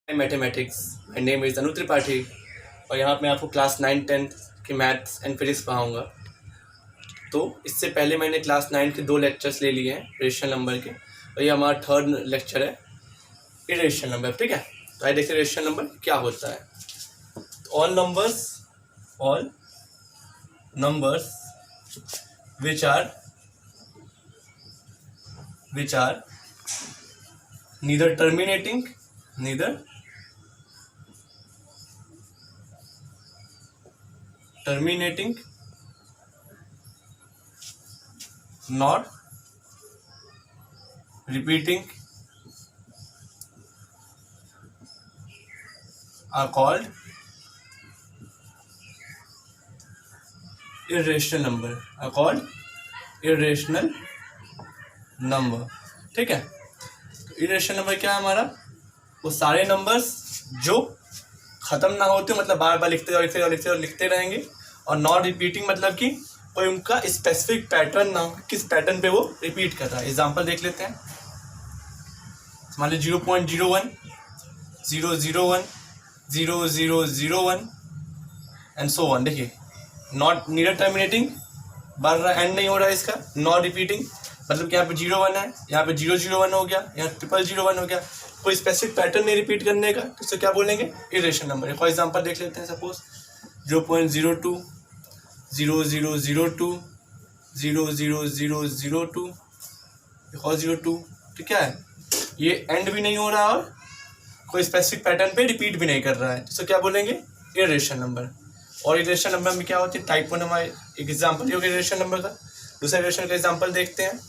Mathematics, my name is अनु त्रिपाठी और यहाँ पे मैं आपको क्लास 9-10 की मैथ्स एंड फिजिक्स पढ़ाऊँगा। तो इससे पहले मैंने क्लास 9 के 2 लेक्चर्स ले लिए हैं रेशनल नंबर के और ये हमारा 3rd लेक्चर है इरेशनल नंबर। ठीक है, तो आइए देखते हैं रेशनल नंबर क्या होता है। All numbers which are neither terminating nor repeating are called irrational number। ठीक है, तो इरेशनल नंबर क्या है हमारा? वो सारे नंबर्स जो ख़त्म ना होते, मतलब बार बार लिखते रहेंगे, और नॉट रिपीटिंग मतलब कि कोई उनका स्पेसिफिक पैटर्न ना हो, किस पैटर्न पे वो रिपीट कर रहा है। एग्जांपल देख लेते हैं। मान लीजिए 0.01 001 0001 एंड सो वन। देखिए, नॉट नीडर टर्मिनेटिंग, बढ़ रहा, एंड नहीं हो रहा है इसका। नॉट रिपीटिंग मतलब कि यहाँ पे 01 है, यहाँ पे 001 हो गया, यहाँ 0001 हो गया, कोई स्पेसिफिक पैटर्न नहीं रिपीट करने का, तो इसे क्या बोलेंगे? Irrational number. फॉर एग्जांपल देख लेते हैं। सपोज 0.02 0002 00002 और 02, तो क्या है? ये एंड भी नहीं हो रहा और कोई स्पेसिफिक पैटर्न पे रिपीट भी नहीं कर रहा है, तो क्या बोलेंगे? Irrational number. और इरेशनल नंबर में क्या होती है? टाइप 1 हमारे एक एग्जाम्पल ही होगा इरेशनल नंबर का। दूसरा इरेशनल का एग्जाम्पल देखते हैं।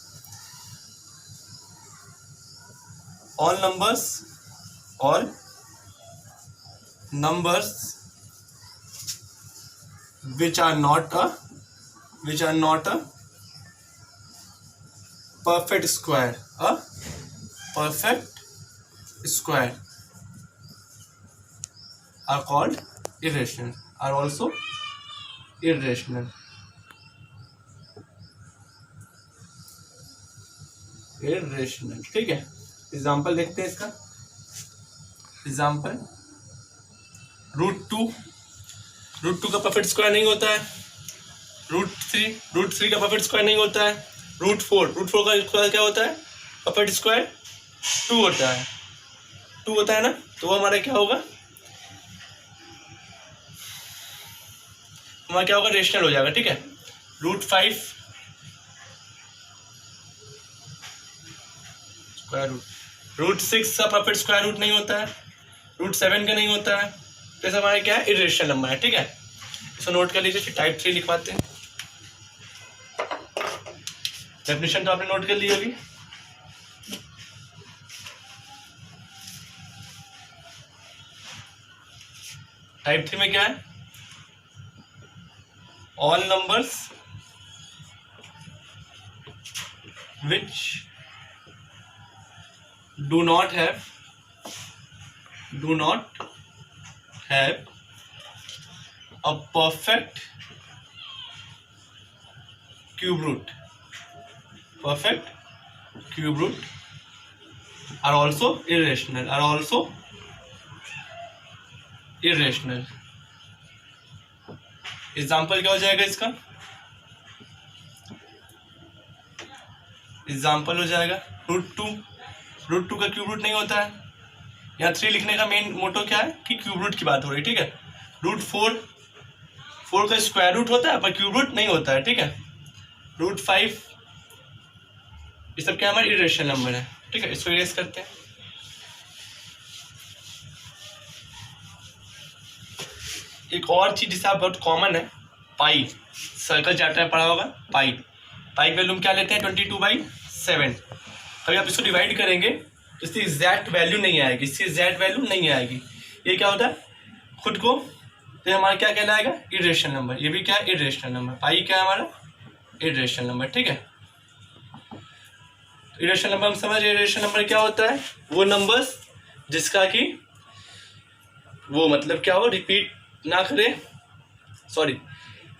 All numbers which are not a perfect square are called irrational, are also irrational। ठीक है, एग्जाम्पल देखते हैं इसका। एग्जाम्पल √2 का परफेक्ट स्क्वायर नहीं होता है। √3 का परफेक्ट स्क्वायर नहीं होता है। √4 का स्क्वायर क्या होता है? परफेक्ट स्क्वायर 2 होता है। 2 होता है ना, तो वो हमारा क्या होगा? हमारा क्या होगा? रेशनल हो जाएगा। ठीक है, √5 स्क्वायर √6 का परफेक्ट स्क्वायर रूट नहीं होता है। √7 का नहीं होता है, तो ऐसा हमारा क्या है? इरेशनल नंबर है। ठीक है, इसको नोट कर लीजिए। फिर टाइप 3 लिखवाते हैं। डेफिनेशन तो आपने नोट कर ली होगी। टाइप 3 में क्या है? All numbers which do not have a perfect cube root are also irrational। Example क्या हो जाएगा इसका? एग्जाम्पल हो जाएगा √2 का क्यूब रूट नहीं होता है। यहाँ 3 लिखने का मेन मोटो क्या है कि क्यूब रूट की बात हो रही है। ठीक है, √4 का स्क्वायर रूट होता है पर क्यूब रूट नहीं होता है। ठीक है, √5 ये सब क्या हमारे इरेशनल नंबर है। ठीक है, इसको इरेज करते हैं। एक और चीज जिससे आप बहुत कॉमन है, पाई। सर्कल चैप्टर में पढ़ा होगा। पाई की वैल्यू क्या लेते हैं? 22/7। कभी आप इसको डिवाइड करेंगे तो इसकी एग्जैक्ट वैल्यू नहीं आएगी। ये क्या होता है? खुद को, तो हमारा क्या कहलाएगा? Irrational number. ये भी क्या है? Irrational number. पाई क्या है हमारा? Irrational number. ठीक है, तो इरेशनल नंबर हम समझ। इरेशनल नंबर क्या होता है? वो नंबर्स जिसका कि वो मतलब क्या हो? रिपीट ना करे,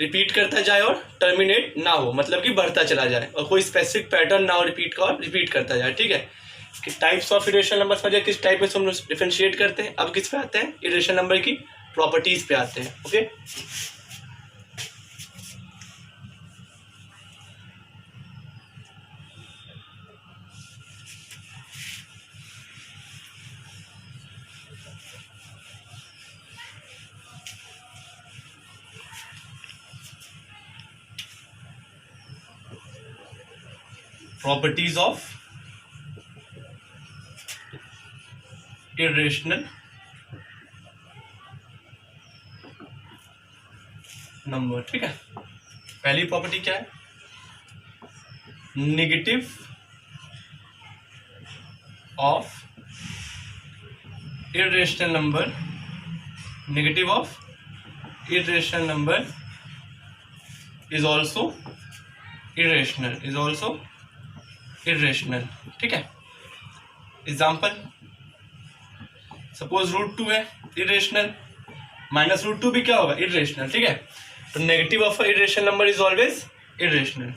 रिपीट करता जाए और टर्मिनेट ना हो, मतलब कि बढ़ता चला जाए और कोई स्पेसिफिक पैटर्न ना हो रिपीट का और रिपीट करता जाए। ठीक है, कि टाइप्स ऑफ इरेशनल नंबर समझे किस टाइप में हम डिफरेंशिएट करते हैं। अब किस पे आते हैं, इरेशनल नंबर की प्रॉपर्टीज पे आते हैं। Okay, properties of irrational number. ठीक है, पहली प्रॉपर्टी क्या है, negative of irrational number, negative of irrational number is also irrational, is also irrational. ठीक है, एग्जाम्पल, सपोज √2 है इरेशनल, -√2 भी क्या होगा, इरेशनल। ठीक है, तो negative of irrational number is always irrational.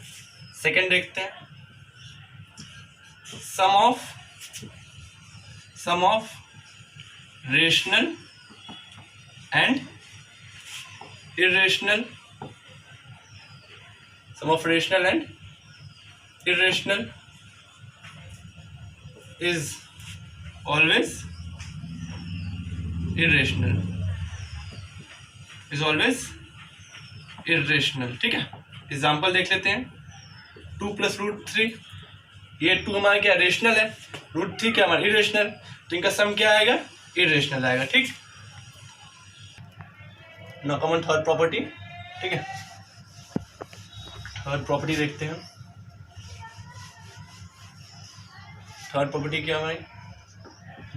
Second देखते हैं, sum of rational and irrational, sum of rational and irrational is always irrational, is always irrational. ठीक है, एग्जाम्पल देख लेते हैं, 2 + √3, ये 2 हमारा क्या रेशनल है, √3 क्या हमारा इरेशनल, तो इनका सम क्या आएगा, इरेशनल आएगा। ठीक, now come on third property. ठीक है, थर्ड प्रॉपर्टी देखते हैं। थर्ड प्रॉपर्टी क्या हमारी,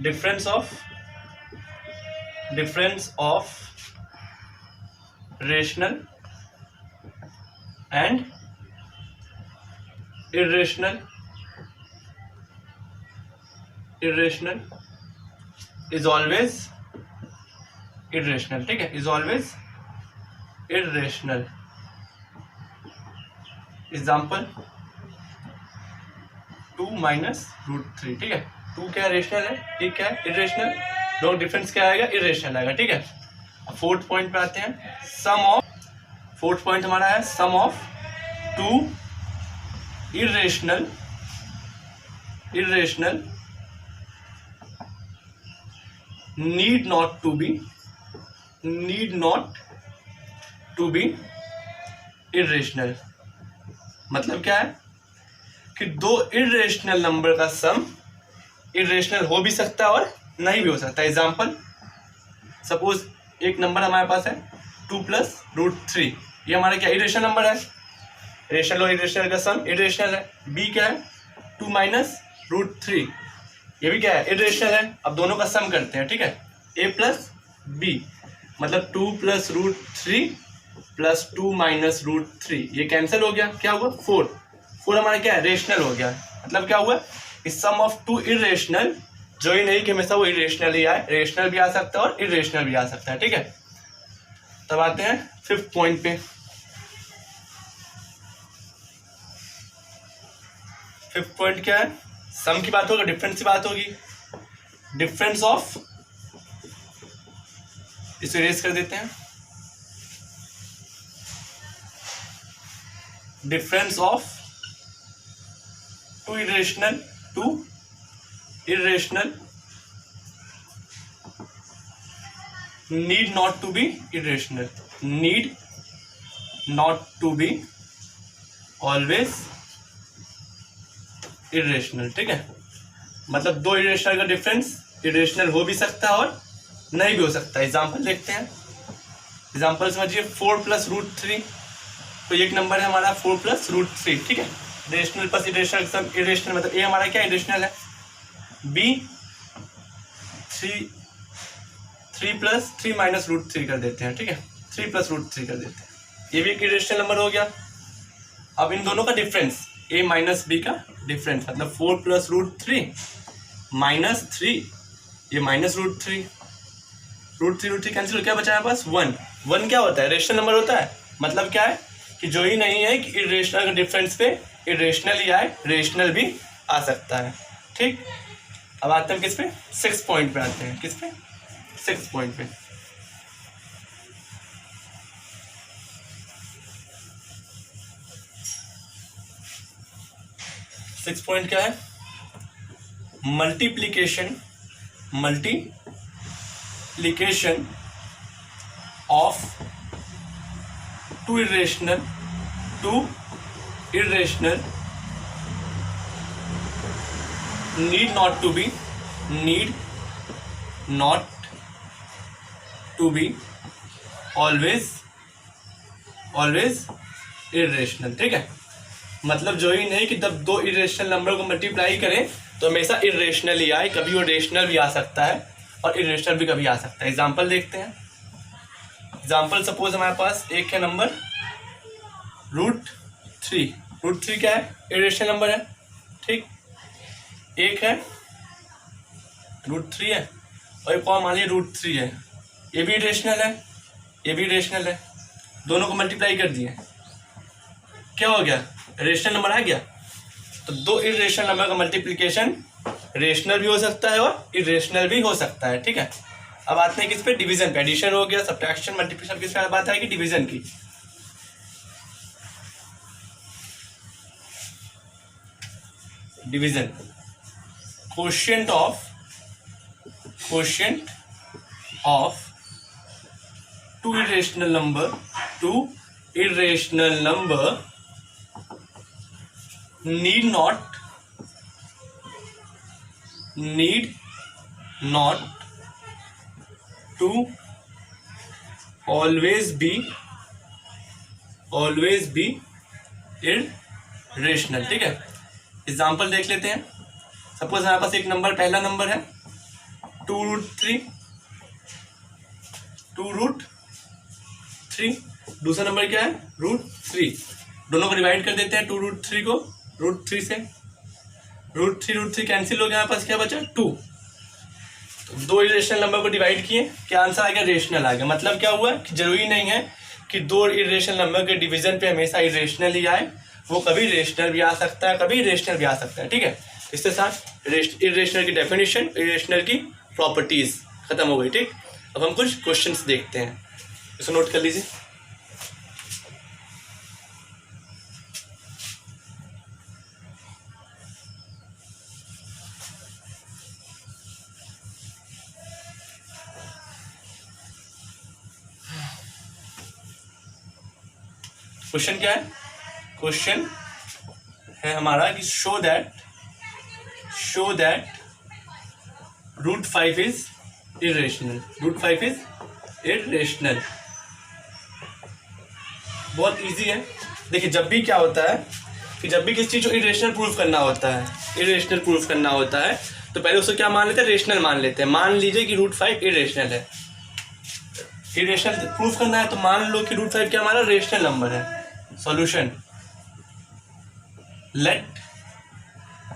difference of rational and irrational is always irrational. ठीक है, इज ऑलवेज इरेशनल। एग्जाम्पल, 2 - √3। ठीक है, 2 क्या रेशनल है, ठीक है, इरेशनल, दोनों डिफरेंस क्या आएगा, इरेशनल आएगा। ठीक है, अब फोर्थ पॉइंट पे आते हैं, फोर्थ पॉइंट हमारा है sum of 2 irrational need not to be irrational। मतलब क्या है कि 2 इरेशनल नंबर का सम इरेशनल हो भी सकता है और नहीं भी हो सकता है। एग्जाम्पल, सपोज एक नंबर हमारे पास है 2 + √3, ये हमारा क्या इरेशनल नंबर है, रेशनल और इरेशनल का सम इरेशनल है। बी क्या है, 2 - √3, ये भी क्या है, इरेशनल है। अब दोनों का सम करते हैं। ठीक है, a + b, मतलब 2 + √3 + 2 - √3, ये कैंसिल हो गया, क्या हुआ, 4 हमारा क्या है, रेशनल हो गया। मतलब क्या हुआ, इस सम ऑफ 2 इरेशनल, जो ही नहीं कि हमेशा वो इरेशनल ही आए, रेशनल भी आ सकता है और इरेशनल भी आ सकता है। ठीक है, तब आते हैं फिफ्थ पॉइंट पे। फिफ्थ पॉइंट क्या है, सम की बात होगी, डिफरेंस की बात होगी। डिफरेंस ऑफ, इसे इरेज कर देते हैं, difference of 2 irrational need not to be irrational, need not to be always irrational। ठीक है, मतलब 2 इरेशनल का डिफरेंस इरेशनल हो भी सकता है और नहीं भी हो सकता है। एग्जाम्पल देखते हैं, एग्जाम्पल समझिए, 4 + √3, तो एक नंबर है हमारा 4 + √3। ठीक है, रेशनल प्लस इरेशनल सब इरेशनल, मतलब ए हमारा क्या इरेशनल है, बी 3 + 3 - √3 कर देते हैं। ठीक है, 3 + √3 कर देते हैं, ये भी एक इरेशनल नंबर हो गया। अब इन दोनों का डिफरेंस, a - b का डिफरेंस, मतलब 4 + √3 - 3, ये -√3, √3 कैंसिल हो, क्या बचा है पास, 1 क्या होता है, रेशनल नंबर होता है। मतलब क्या है कि जो ही नहीं है कि इरेशनल के डिफरेंस पे इरेशनल ही आए, रेशनल भी आ सकता है। ठीक, अब आते हैं किस पे, 6 पॉइंट पे आते हैं, किस पे, 6 पॉइंट पे। सिक्स पॉइंट क्या है, multiplication of two irrational need not to be always irrational। ठीक है, मतलब जो ही नहीं कि जब दो इरेशनल नंबर को मल्टीप्लाई करें तो हमेशा इरेशनल ही आए, कभी वो रेशनल भी आ सकता है और इरेशनल भी कभी आ सकता है। एग्जांपल देखते हैं। एग्जांपल सपोज हमारे पास एक है नंबर √3। √3 क्या है, इरेशनल नंबर है। ठीक, एक है √3 है और एक और मान लीजिए √3 है, ये भी इरेशनल है, ये भी इरेशनल है। दोनों को मल्टीप्लाई कर दिए, क्या हो गया, रेशनल नंबर आ गया। तो दो इरेशनल नंबर का मल्टीप्लिकेशन रेशनल भी हो सकता है और इरेशनल भी हो सकता है। ठीक है, अब आते हैं किस पे, डिवीजन पे। एडिशन हो गया, सब्ट्रैक्शन, मल्टीप्लिकेशन, किस पे बात आएगी, डिवीजन की। Division, quotient of two irrational number need not to always be irrational। ठीक है, एग्जाम्पल देख लेते हैं। सपोज हमारे पास एक नंबर, पहला नंबर है 2√3, दूसरा नंबर क्या है √3। दोनों को डिवाइड कर देते हैं, 2√3 को √3 से, √3 कैंसिल हो गया, हमारे पास क्या बचा 2। तो दो इरेशनल नंबर को डिवाइड किए, क्या आंसर आ गया, रेशनल आ गया। मतलब क्या हुआ कि जरूरी नहीं है कि दो इरेशनल नंबर के डिवीजन पे हमेशा इरेशनल ही आए, वो कभी रेशनल भी आ सकता है, कभी इरेशनल भी आ सकता है। ठीक है, इसके साथ इरेशनल की डेफिनेशन, इरेशनल की प्रॉपर्टीज खत्म हो गई। ठीक, अब हम कुछ क्वेश्चंस देखते हैं, इसको नोट कर लीजिए। क्वेश्चन क्या है, क्वेश्चन है हमारा कि show that √5 is irrational. √5 is irrational, बहुत इजी है। देखिए, जब भी क्या होता है कि जब भी किसी चीज को इरेशनल प्रूफ करना होता है, तो पहले उसको क्या मान लेते हैं, रेशनल मान लेते हैं। मान लीजिए कि √5 इरेशनल है, इरेशनल प्रूफ करना है तो मान लो कि √5 क्या हमारा रेशनल नंबर है। Solution, let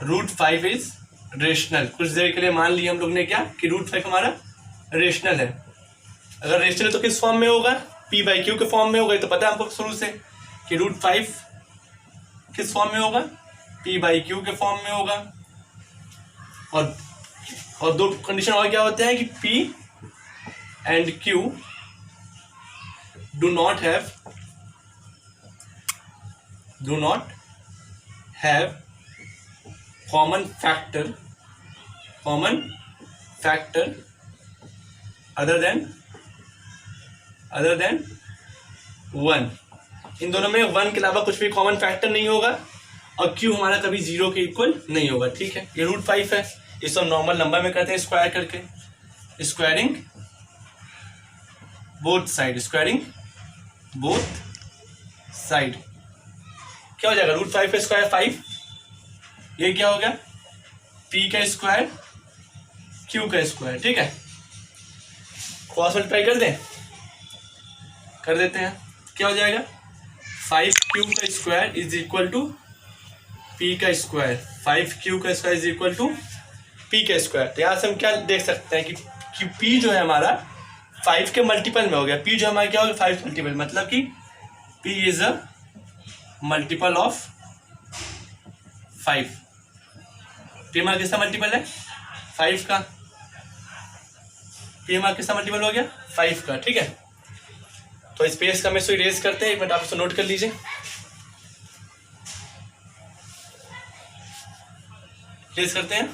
√5 is rational. कुछ देर के लिए मान लिया हम लोग ने क्या कि √5 हमारा रेशनल है। अगर रेशनल है तो किस फॉर्म में होगा, p/q के फॉर्म में होगा। तो पता है हमको शुरू से कि √5 किस फॉर्म में होगा, p/q के फॉर्म में होगा। और दो कंडीशन और क्या होते हैं कि p and q do not have common factor other than 1। इन दोनों में 1 के अलावा कुछ भी कॉमन फैक्टर नहीं होगा और q हमारा कभी 0 के इक्वल नहीं होगा। ठीक है, ये √5 है, इस नॉर्मल नंबर में करते हैं स्क्वायर करके, स्क्वायरिंग बोथ साइड। क्या हो जाएगा, √5 का स्क्वायर 5, ये क्या हो गया p का स्क्वायर q का स्क्वायर। ठीक है, क्रॉस मल्टीप्लाई कर देते हैं, क्या हो जाएगा 5q का square is equal to p का स्क्वायर, 5q का square is equal to p का स्क्वायर। तो यहाँ से हम क्या देख सकते हैं कि p जो है हमारा 5 के मल्टीपल में हो गया। p जो हमारा क्या हो गया 5 मल्टीपल, मतलब कि p is a multiple of 5। p हमारा किसका मल्टीपल है 5 का, पी हमारा किसका मल्टीपल हो गया 5 का, ठीक है। तो स्पेस का हम इसको इरेज करते हैं, एक मिनट आप इसको नोट कर लीजिए। इरेज करते हैं,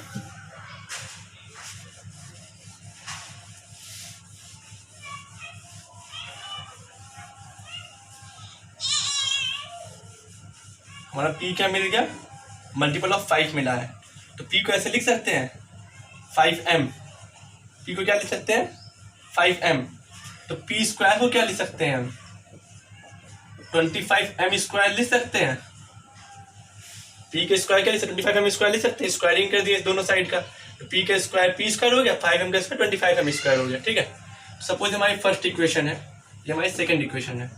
हमारा p क्या मिल गया, मल्टीपल ऑफ 5 मिला है। तो p को ऐसे लिख सकते हैं 5m, p को क्या लिख सकते हैं 5m। तो p स्क्वायर को क्या लिख सकते हैं हम 25m स्क्वायर लिख सकते हैं। p के स्क्वायर क्या लिख सकते हैं 25m स्क्वायर लिख सकते हैं, स्क्वायरिंग कर दिए दोनों साइड का। तो p का स्क्वायर p स्क्वायर हो गया, 5m का स्क्वायर 25m स्क्वायर हो गया, ठीक है। सपोज हमारी फर्स्ट इक्वेशन है, ये हमारी सेकंड इक्वेशन है।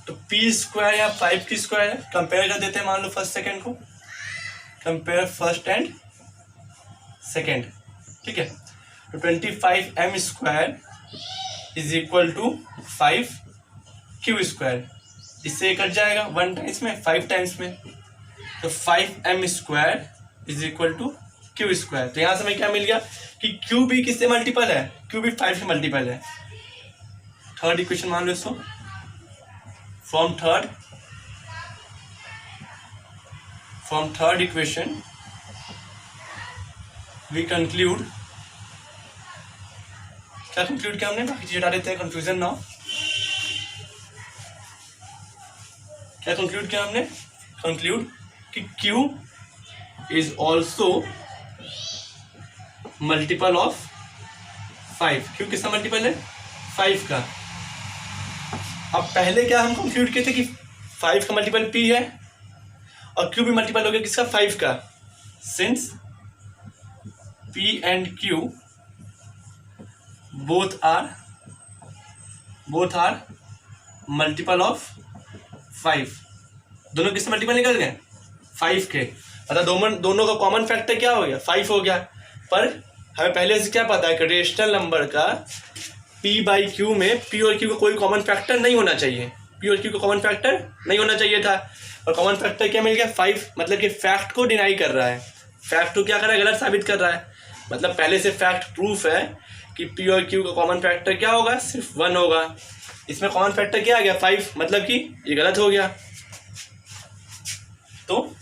तो p स्क्वायर या 5 की स्क्वायर है, कंपेयर कर देते हैं, मान लो फर्स्ट सेकंड को, कंपेयर फर्स्ट एंड सेकंड, ठीक है। तो 25m square is equal to 5q square, इससे ये कट जाएगा 1 टाइम्स में 5 टाइम्स में, तो 5m square is equal to q square. तो यहाँ से हमें क्या मिल गया कि q भी किससे मल्टीपल है, q भी 5 से मल्टीपल है। थर्ड इक्वेशन मान लो इसको, from third equation we conclude, क्या कंक्लूड किया हमने, बाकी चीजें हटा देते हैं, कंफ्यूजन ना हो। क्या कंक्लूड किया हमने, कंक्लूड कि q is also multiple of 5, q किसका मल्टीपल है 5 का। अब पहले क्या हम कंक्लूड किए थे कि 5 का मल्टीपल p है और q भी मल्टीपल हो गया किसका 5 का, since p and q both are multiple of 5, दोनों किससे मल्टीपल निकल गए 5 के, मतलब दोनों का कॉमन फैक्टर क्या हो गया 5 हो गया। पर हमें पहले से क्या पता है कि रेशनल नंबर का p बाई क्यू में p और q का कोई कॉमन फैक्टर नहीं होना चाहिए, p और q का कॉमन फैक्टर नहीं होना चाहिए था, और कॉमन फैक्टर क्या मिल गया 5, मतलब कि फैक्ट को डिनाई कर रहा है, फैक्ट को क्या कर रहा है गलत साबित कर रहा है। मतलब पहले से फैक्ट प्रूफ है कि p और q का कॉमन फैक्टर क्या होगा सिर्फ 1 होगा, इसमें कॉमन फैक्टर क्या आ गया 5, मतलब कि ये गलत हो गया। तो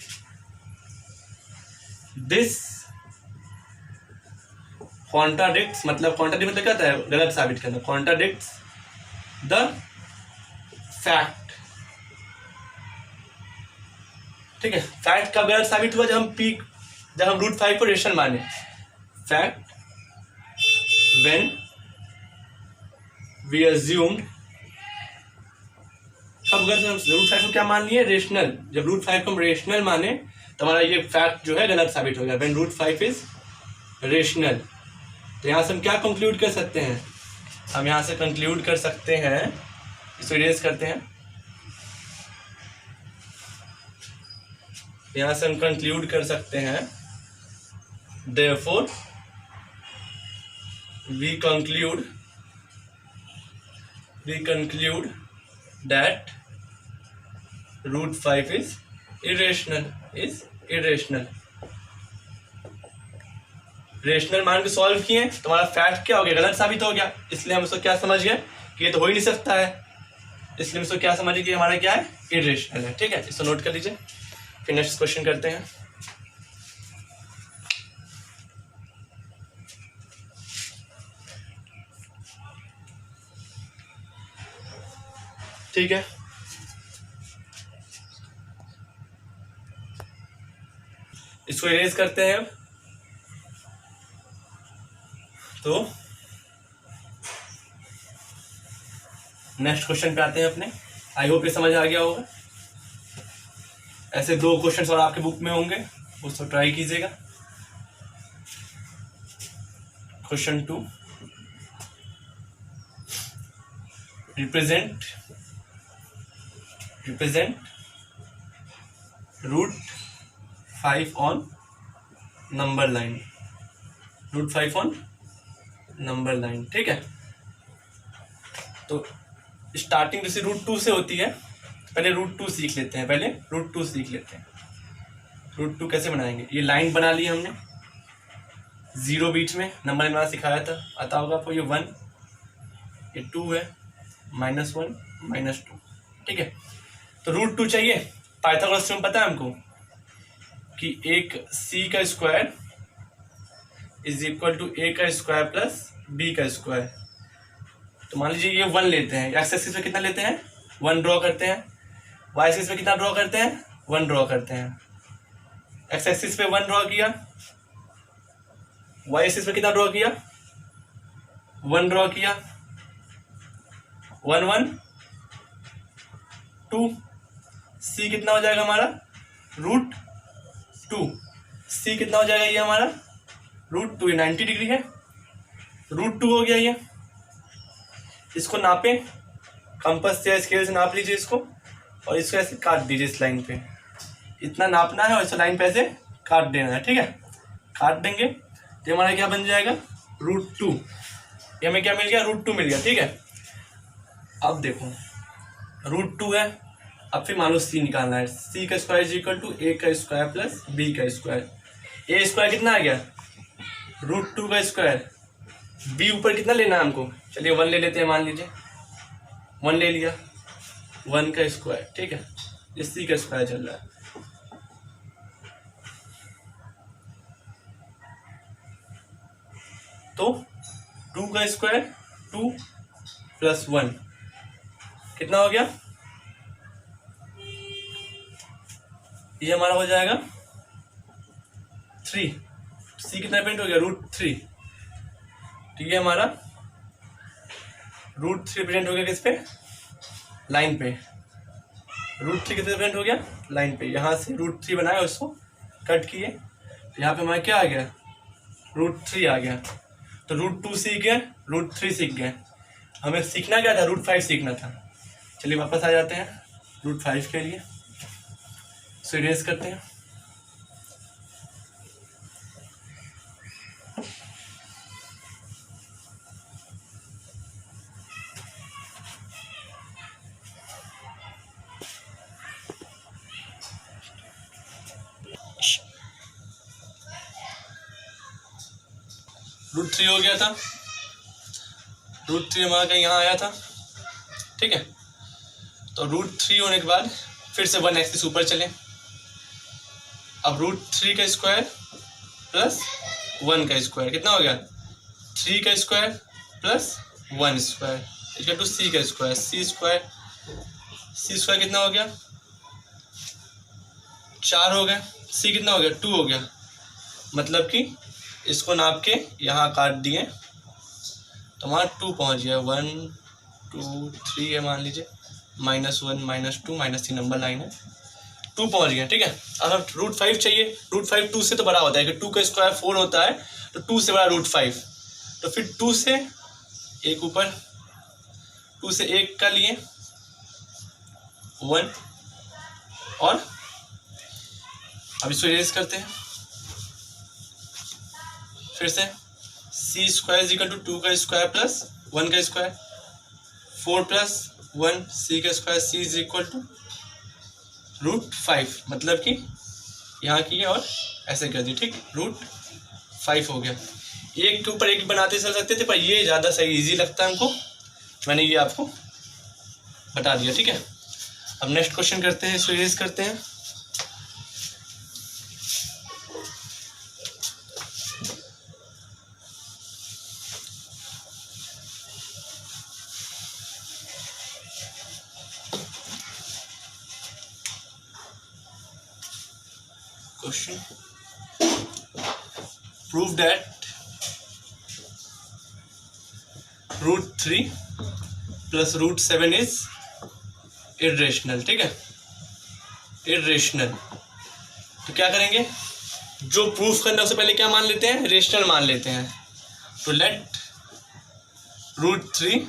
दिस कॉन्ट्राडिक्ट्स, मतलब कॉन्ट्राडिक्ट मतलब क्या होता है गलत साबित करना, कॉन्ट्राडिक्ट्स द फैक्ट, ठीक है। फैक्ट कब गलत साबित हुआ, जब हम रूट 5 को रेशनल माने। फैक्ट व्हेन वी अज्यूम्ड, कब गलत, रूट 5 को क्या मान लिए रेशनल, जब रूट 5 को हम रेशनल माने तो हमारा ये फैक्ट जो है गलत साबित हो गया, व्हेन रूट 5 इज रेशनल। तो यहाँ से हम क्या कंक्लूड कर सकते हैं, हम यहाँ से कंक्लूड कर सकते हैं, इसको इरेज करते हैं, यहाँ से हम कंक्लूड कर सकते हैं therefore we conclude that root 5 is irrational। Rational मान के सॉल्व किए तो हमारा फैक्ट क्या हो गया गलत साबित हो गया, इसलिए हम इसको क्या समझ गए कि ये तो हो ही नहीं सकता है, इसलिए हम इसको क्या समझ गए कि हमारा क्या है इरेशनल है, ठीक है। इसको नोट कर लीजिए, फिर नेक्स्ट क्वेश्चन करते हैं। ठीक है, इसको इरेज करते हैं। तो नेक्स्ट क्वेश्चन पे आते हैं अपने, आई होप ये समझ आ गया होगा। ऐसे 2 क्वेश्चन और आपके बुक में होंगे, उसको ट्राई कीजिएगा। Question 2, represent root 5 on number line, root 5 on number line, ठीक है। तो स्टार्टिंग जैसे रूट 2 से होती है, पहले रूट 2 सीख लेते हैं, रूट 2 कैसे बनाएंगे। ये लाइन बना ली हमने, 0 बीच में नंबर बनाना सिखाया था, आता होगा आपको। ये 1, ये 2 है, -1 -2, ठीक है। तो √2 चाहिए। पाइथागोरस थ्योरम पता है हमको कि एक c का square is equal to a का स्क्वायर प्लस b का स्क्वायर। तो मान लीजिए ये 1 लेते हैं, एक्स एक्सिस पे कितना लेते हैं, 1 ड्रॉ करते हैं। वाई एक्सिस पे कितना ड्रॉ करते हैं, 1 ड्रॉ करते हैं। एक्स एक्सिस पे 1 ड्रॉ किया, वाई एक्सिस पे कितना ड्रॉ किया, 1 ड्रॉ किया। 1 1 2, c कितना हो जाएगा हमारा, √2। c कितना हो जाएगा ये हमारा, √2। ये 90 डिग्री है, √2 हो गया ये। इसको नापे, कंपास या स्केल से नाप लीजिए इसको, और इसको ऐसे काट दीजिए इस लाइन पे। इतना नापना है और इस लाइन पे ऐसे काट देना है, ठीक है। काट देंगे तो हमारा क्या बन जाएगा, √2। ये हमें क्या मिल गया, √2 मिल गया, ठीक है। अब देखो √2 है, अब फिर मान लो c निकालना है। c का square is equal to a का स्क्वायर प्लस b का स्क्वायर। a स्क्वायर कितना आ गया, √2 का स्क्वायर। b ऊपर कितना लेना है हमको, चलिए 1 ले लेते हैं, मान लीजिए 1 ले लिया, 1 का स्क्वायर, ठीक है। ये c का स्क्वायर चल रहा है। तो 2 का स्क्वायर 2 + 1 कितना हो गया, ये हमारा हो जाएगा 3। c कितना प्रिंट हो गया, √3। ठीक है, हमारा √3 प्रिंट हो गया किस पे, लाइन पे। √3 कितने प्रिंट हो गया, लाइन पे। यहाँ से √3 बनाया, उसको कट किए, यहाँ पे हमारा क्या आ गया, √3 आ गया। तो √2 सीख गए, √3 सीख गए। हमें सीखना क्या था, √5 सीखना था। चलिए वापस आ जाते हैं √5 के लिए, सो इरेज करते हैं। √3 हो गया था, √3 हमारा कहीं यहाँ आया था, ठीक है। तो √3 होने के बाद फिर से 1 एक्सिस ऊपर चले। अब √3 का स्क्वायर प्लस 1 का स्क्वायर कितना हो गया, 3 का square plus 1 square equal to c का स्क्वायर। c स्क्वायर कितना हो गया, 4 हो गया। c कितना हो गया, 2 हो गया। मतलब कि इसको नाप के यहाँ काट दिए तो हमारा 2 पहुँच गया। 1 2 3 है मान लीजिए, -1 -2 -3 नंबर लाइन है, 2 पहुँच गया, ठीक है। अब √5 चाहिए। √5 2 से तो बड़ा होता है कि 2 का स्क्वायर 4 होता है, तो 2 से बड़ा √5। तो फिर 2 से एक ऊपर, 2 से एक का लिए 1, और अब इसको इरेज करते हैं फिर से। c square is equal to 2 का स्क्वायर प्लस 1 का स्क्वायर, 4 + 1 c का square. c is equal to √5, मतलब कि यहाँ किए और ऐसे कर दिए, ठीक। √5 हो गया। एक के ऊपर एक बनाते चल सकते थे, पर ये ज़्यादा सही इजी लगता है हमको, मैंने ये आपको बता दिया, ठीक है। अब नेक्स्ट क्वेश्चन करते हैं, इसको इरेज करते हैं। Question: prove that √3 + √7 is irrational, ठीक है, irrational। तो क्या करेंगे, जो प्रूफ करना है उससे पहले क्या मान लेते हैं, रेशनल मान लेते हैं। तो लेट √3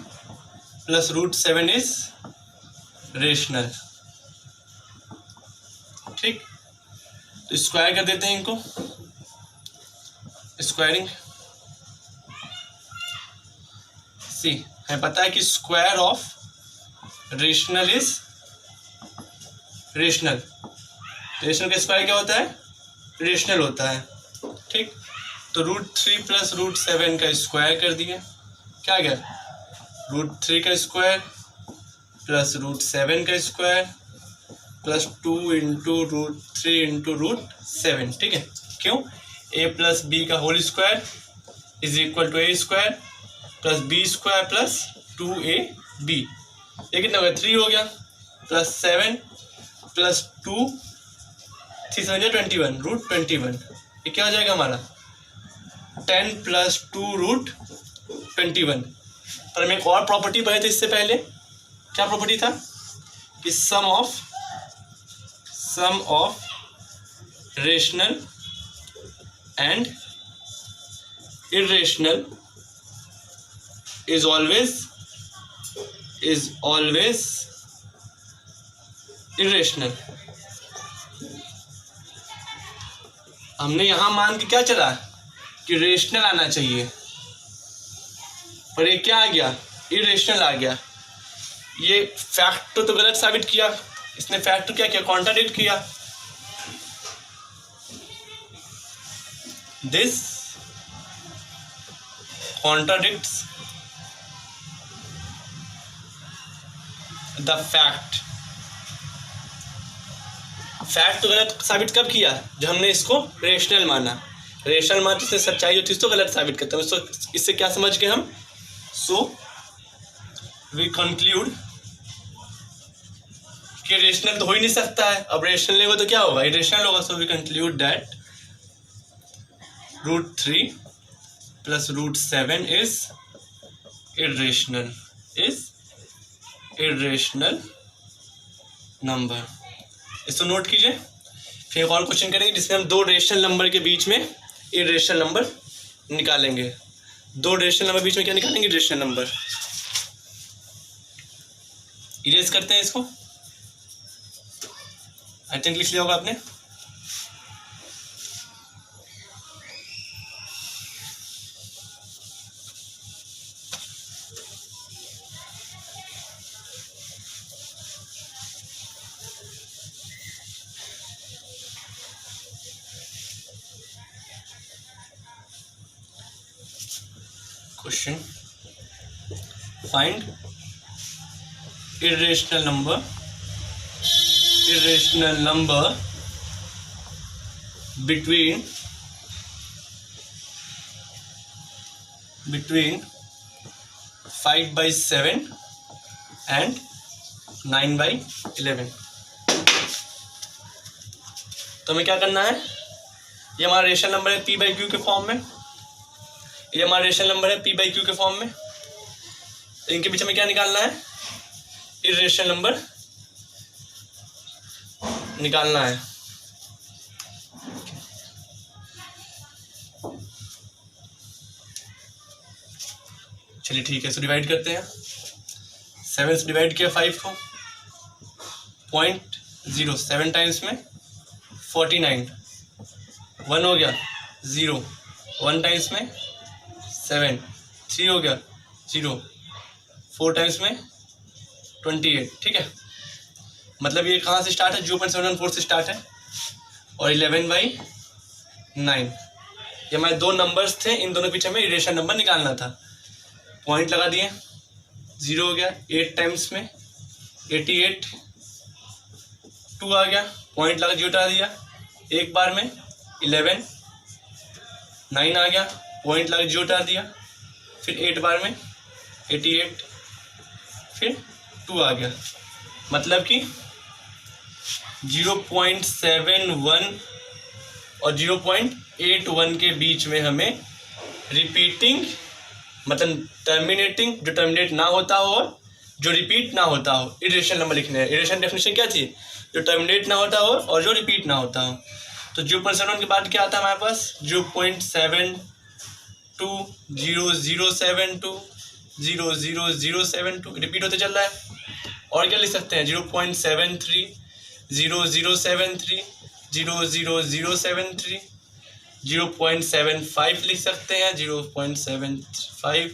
+ √7 is रेशनल, ठीक। तो स्क्वायर कर देते हैं इनको, स्क्वायरिंग। सी हमें पता है कि square of rational is rational. Rational का स्क्वायर क्या होता है, रेशनल होता है, ठीक। तो √3 प्लस √7 का स्क्वायर कर दिए, क्या गया √3 का स्क्वायर प्लस √7 का स्क्वायर प्लस 2 इंटू √3 इंटू √7, ठीक है। क्यों, a प्लस बी का whole square is equal to a square plus B square plus 2ab, ये कितना हो गया 3 हो गया, प्लस 7 प्लस 2 3 समझे 21 √21, ये क्या हो जाएगा हमारा 10 प्लस 2 √21। पर हम एक और प्रॉपर्टी पढ़े थे इससे पहले, क्या प्रॉपर्टी था कि sum of rational and irrational is always irrational. हमने यहां मान के क्या चला कि रेशनल आना चाहिए, पर ये क्या आ गया इरेशनल आ गया। ये फैक्ट तो गलत साबित किया, इसने फैक्ट तो क्या किया कॉन्ट्राडिक्ट किया। This contradicts the fact. Fact तो गलत साबित कब किया, जब हमने इसको रेशनल माना। रेशनल माना तो इसने सच्चाई होती है तो गलत साबित करता है। तो इससे क्या समझ गए हम, सो वी कंक्लूड कि रेशनल तो हो ही नहीं सकता है, अब रेशनल नहीं होगा तो क्या होगा इरेशनल होगा। So we conclude that √3 plus √7 is irrational number. इसको नोट कीजिए। फिर एक और क्वेश्चन करेंगे जिसमें हम दो रेशनल नंबर के बीच में इरेशनल नंबर निकालेंगे। दो रेशनल नंबर बीच में क्या निकालेंगे इरेशनल नंबर। इरेज करते हैं इसको, आई थिंक लिख लिया होगा आपने। Question, find irrational number between 5/7 and 9/11। तो हमें क्या करना है, ये हमारा रेशनल नंबर है p/q के फॉर्म में, ये हमारा रेशनल नंबर है p/q के फॉर्म में। इनके बीच में क्या निकालना है, इरेशनल नंबर निकालना है। चलिए ठीक है, इसको डिवाइड करते हैं। 7 से डिवाइड किया 5 को, 0.0 7 टाइम्स में 49, 1 हो गया 0, 1 टाइम्स में 7, 3 हो गया 0, 4 टाइम्स में 28, ठीक है। मतलब ये कहाँ से स्टार्ट है, 0.714 से स्टार्ट है, और 11/9। ये हमारे दो नंबर्स थे, इन दोनों के पीछे हमें इरेशनल नंबर निकालना था। पॉइंट लगा दिए, 0 हो गया, 8 टाइम्स में 88, 2 आ गया, पॉइंट लगा 0 हटा दिया, एक बार में 11, 9 आ गया, पॉइंट लगा 0 हटा दिया, फिर 8 बार में 88, फिर 2 आ गया। मतलब कि 0.71 और 0.81 के बीच में हमें रिपीटिंग मतलब टर्मिनेटिंग, जो टर्मिनेट ना होता हो और जो रिपीट ना होता हो, इरेशनल नंबर लिखने हैं। इरेशनल डेफिनेशन क्या थी, जो टर्मिनेट ना होता हो और जो रिपीट ना होता हो। तो 0.71 के बाद क्या आता है हमारे पास, 0.720072 00072 रिपीट होते चल रहा है। और क्या लिख सकते हैं, 0.73 0073 00073 0.75 लिख सकते हैं, 0.75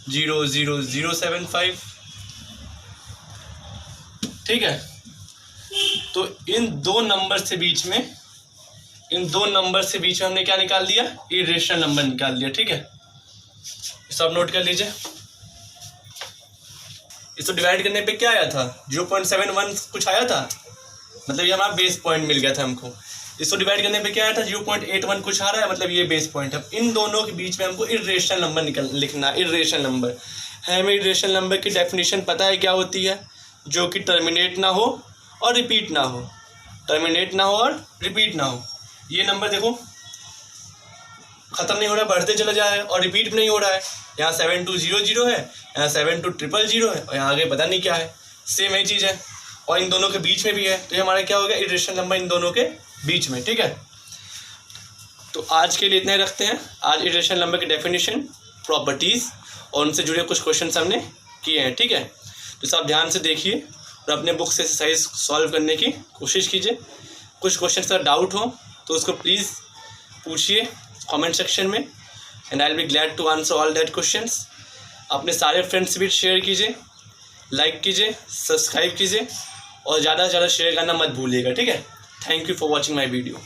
00075, ठीक है। तो इन दो नंबर से बीच में इन दो नंबर से बीच में हमने क्या निकाल दिया, इरेशनल नंबर निकाल दिया। ठीक है, सब नोट कर लीजिए। इसको डिवाइड करने पे क्या आया था, 0.71 कुछ आया था, मतलब ये हमारा बेस पॉइंट मिल गया था हमको। इसको डिवाइड करने पे क्या आया था, 0.81 कुछ आ रहा है, मतलब ये बेस पॉइंट है। इन दोनों के बीच में हमको इरेशनल नंबर लिखना, इरेशनल नंबर है। हमें इरेशनल नंबर की डेफिनेशन पता है क्या होती है, जो कि टर्मिनेट ना हो और रिपीट ना हो, टर्मिनेट ना हो और रिपीट ना हो। ये नंबर देखो ख़त्म नहीं हो रहा है, बढ़ते चला जा रहा है और रिपीट भी नहीं हो रहा है। यहाँ 7200 है, यहाँ 72000 है और यहाँ आगे पता नहीं क्या है, सेम यही चीज़ है और इन दोनों के बीच में भी है। तो ये हमारा क्या हो गया, इरेशनल नंबर इन दोनों के बीच में। ठीक है, तो आज के लिए इतने रखते हैं। आज इरेशनल नंबर की डेफिनेशन, प्रॉपर्टीज़ और उनसे जुड़े कुछ क्वेश्चन हमने किए हैं। ठीक है, तो सब ध्यान से देखिए और अपने बुक से एक्सरसाइज सॉल्व करने की कोशिश कीजिए। कुछ क्वेश्चन का डाउट हो तो उसको प्लीज़ पूछिए कमेंट सेक्शन में, and I will be glad to answer all that questions. अपने सारे फ्रेंड्स से भी शेयर कीजिए, लाइक कीजिए, सब्सक्राइब कीजिए और ज़्यादा से ज़्यादा शेयर करना मत भूलिएगा। ठीक है, thank you for watching my video.